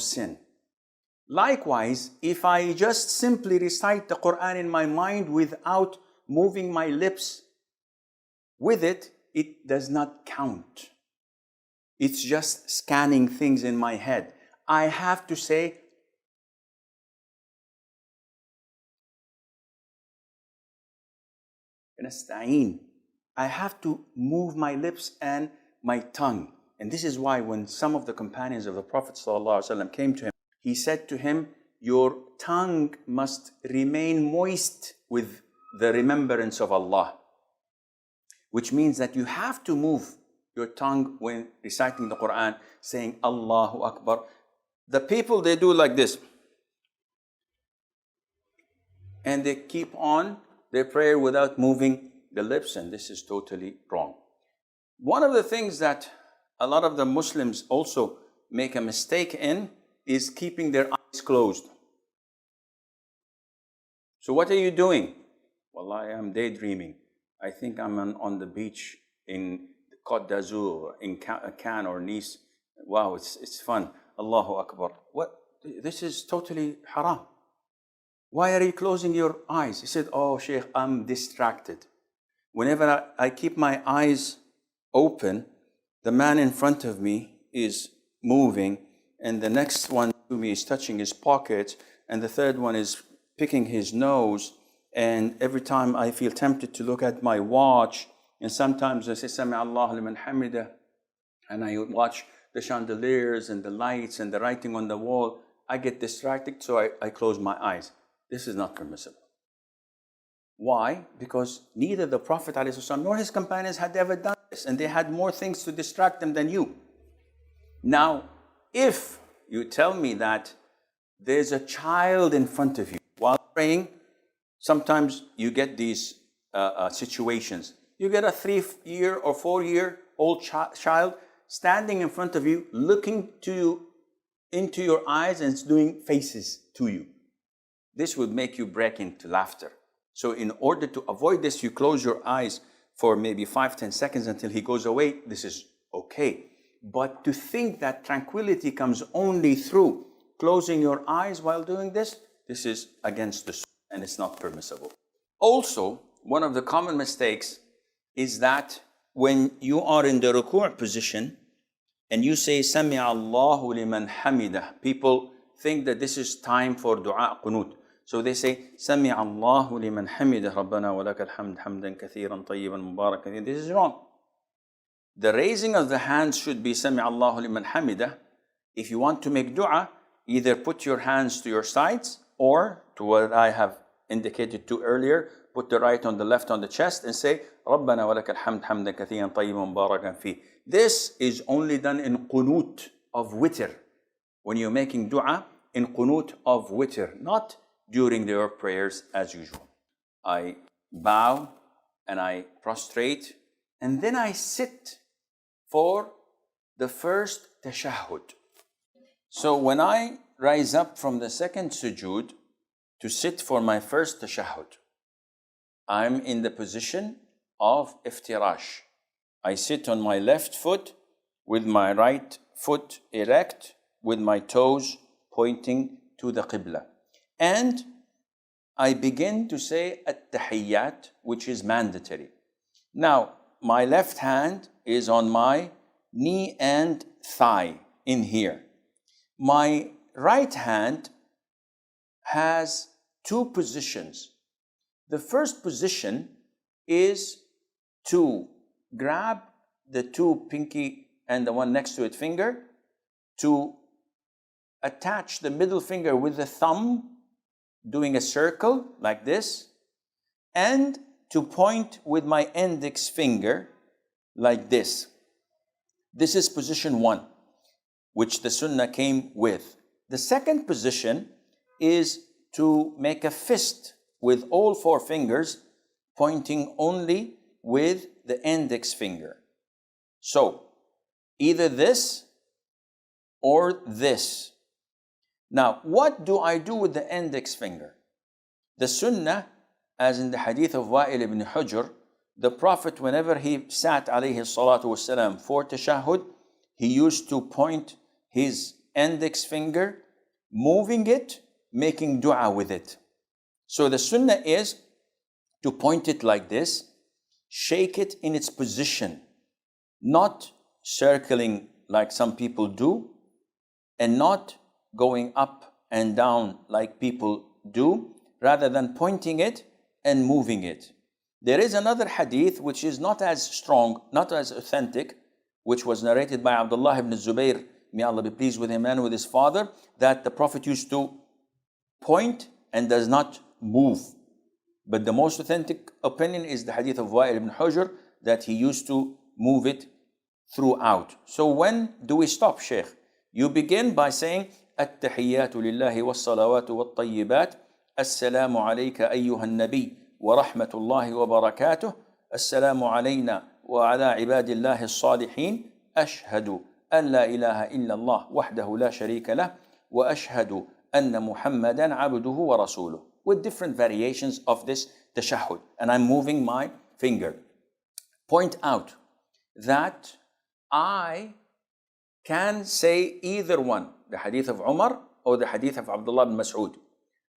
sin. Likewise, if I just simply recite the Quran in my mind without moving my lips with it, it does not count. It's just scanning things in my head. I have to say, I have to move my lips and my tongue. And this is why when some of the companions of the Prophet ﷺ came to him, he said to him, your tongue must remain moist with the remembrance of Allah. Which means that you have to move your tongue when reciting the Quran, saying Allahu Akbar. The people, they do like this. And they keep on their prayer without moving the lips, and this is totally wrong. One of the things that a lot of the Muslims also make a mistake in is keeping their eyes closed. So what are you doing? Well, I am daydreaming. I think I'm on the beach in Côte d'Azur, in Cannes or Nice. Wow, it's fun. Allahu Akbar. What? This is totally haram. Why are you closing your eyes? He said, oh, Sheikh, I'm distracted. Whenever I keep my eyes open, the man in front of me is moving, and the next one to me is touching his pocket, and the third one is picking his nose, and every time I feel tempted to look at my watch, and sometimes I say, Sami Allah liman hamida, and I watch the chandeliers and the lights and the writing on the wall, I get distracted, so I close my eyes. This is not permissible. Why? Because neither the Prophet ﷺ nor his companions had ever done this, and they had more things to distract them than you. Now, if you tell me that there's a child in front of you while praying, sometimes you get these situations. You get a 3-year or 4-year-old child standing in front of you, looking to you into your eyes and doing faces to you. This would make you break into laughter. So in order to avoid this, you close your eyes for maybe 5-10 seconds until he goes away. This is okay. But to think that tranquility comes only through closing your eyes while doing this, this is against the sunnah and it's not permissible. Also, one of the common mistakes is that when you are in the ruku' position and you say, Sami Allahu liman hamidah, people think that this is time for dua qunut. So they say, Sami Allahu liman hamidah, Rabbana wa lakal hamd, hamdan kathiran, tayyiban, mubarakan. This is wrong. The raising of the hands should be Sami Allahu liman hamidah. If you want to make dua, either put your hands to your sides or to what I have indicated to earlier, put the right on the left on the chest and say, Rabbana wa lakal hamd, hamdan kathiran, tayyiban, mubarakan fi. This is only done in qunut of witr. When you're making dua, in qunut of witr, not during their prayers as usual. I bow and I prostrate and then I sit for the first tashahhud. So when I rise up from the second sujood to sit for my first tashahhud, I'm in the position of iftirash. I sit on my left foot with my right foot erect, with my toes pointing to the qibla. And I begin to say at-tahiyyat, which is mandatory. Now, my left hand is on my knee and thigh in here. My right hand has 2 positions. The first position is to grab the 2 pinky and the one next to it finger, to attach the middle finger with the thumb, doing a circle like this, and to point with my index finger like this. This is position 1, which the sunnah came with. The second position is to make a fist with all 4 fingers, pointing only with the index finger. So, either this or this. Now, what do I do with the index finger? The sunnah, as in the hadith of Wa'il ibn Hujr, the Prophet, whenever he sat alayhi salatu wasalam for tashahhud, he used to point his index finger, moving it, making dua with it. So the sunnah is to point it like this, shake it in its position, not circling like some people do, and not going up and down like people do, rather than pointing it and moving it. There is another hadith which is not as strong, not as authentic, which was narrated by Abdullah ibn Zubayr, may Allah be pleased with him and with his father, that the Prophet used to point and does not move. But the most authentic opinion is the hadith of Wa'il ibn Hujr, that he used to move it throughout. So when do we stop, Shaykh? You begin by saying, التحيات لله والصلوات والطيبات السلام عليك أيها النبي ورحمة الله وبركاته السلام علينا وعلى عباد الله الصالحين أشهد أن لا إله إلا الله وحده لا شريك له وأشهد أن محمدا عبده ورسوله, with different variations of this tashahhud. And I'm moving my finger. Point out that I can say either one, the hadith of Umar or the hadith of Abdullah ibn Mas'ud.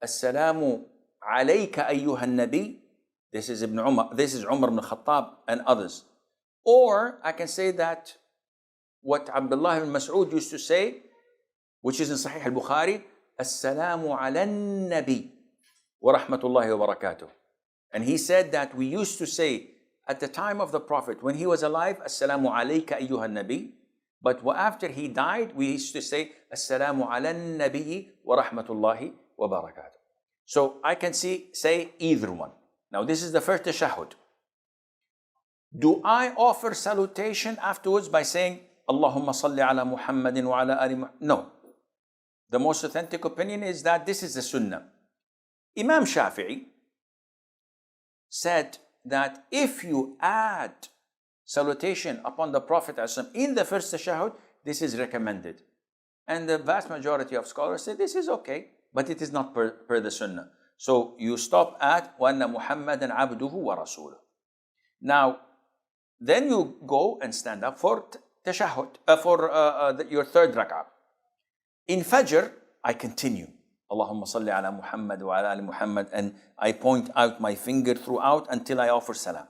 Assalamu alayka ayyuha nabi. This is Umar ibn Khattab and others. Or I can say that what Abdullah ibn Mas'ud used to say, which is in Sahih al-Bukhari, Assalamu ala nabi wa rahmatullahi wa barakatuh. And he said that we used to say at the time of the Prophet, when he was alive, Assalamu alayka ayyuha nabi. But after he died, we used to say, Assalamu ala nabi wa rahmatullahi wa barakatuh. So I can say either one. Now this is the first tashahhud. Do I offer salutation afterwards by saying, Allahumma salli ala Muhammadin wa ala ali Muhammad? No. The most authentic opinion is that this is the sunnah. Imam Shafi'i said that if you add salutation upon the Prophet in the first tashahhud, this is recommended. And the vast majority of scholars say this is okay, but it is not per the sunnah. So you stop at وَأَنَّ مُحَمَّدًا عَبْدُهُ وَرَسُولُهُ. Now, then you go and stand up for tashahhud, your third rak'ah. In Fajr, I continue. Allahumma salli ala Muhammad wa ala ali Muhammad, and I point out my finger throughout until I offer salam.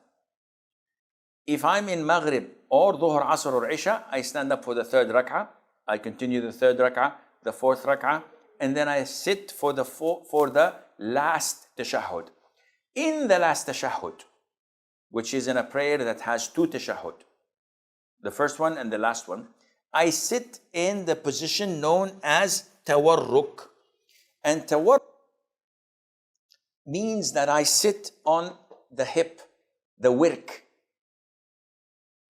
If I'm in Maghrib or Dhuhr, Asr or Isha, I stand up for the third rak'ah. I continue the third rak'ah, the fourth rak'ah, and then I sit for the last tashahhud. In the last tashahhud, which is in a prayer that has two tashahhud, the first one and the last one, I sit in the position known as tawarruk. And tawarruk means that I sit on the hip, the wirk,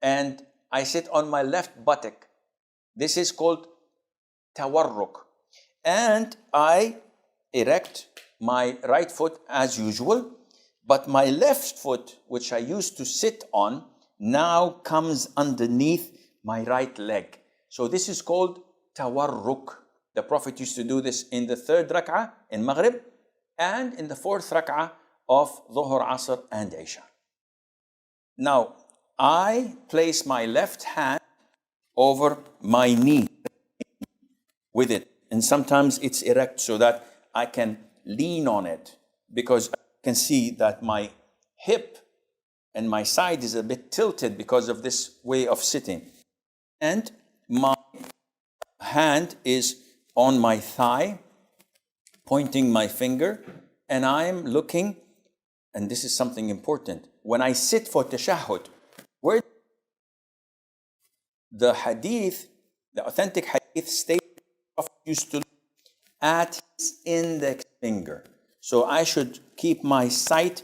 and I sit on my left buttock. This is called tawarruk. And I erect my right foot as usual, but my left foot, which I used to sit on, now comes underneath my right leg. So this is called tawarruk. The Prophet used to do this in the third rak'ah in Maghrib and in the fourth rak'ah of Dhuhr, Asr and Isha. Now, I place my left hand over my knee with it. And sometimes it's erect so that I can lean on it, because I can see that my hip and my side is a bit tilted because of this way of sitting. And my hand is on my thigh, pointing my finger, and I'm looking, and this is something important. When I sit for tashahhud, where the hadith, the authentic hadith states the Prophet used to look at his index finger. So I should keep my sight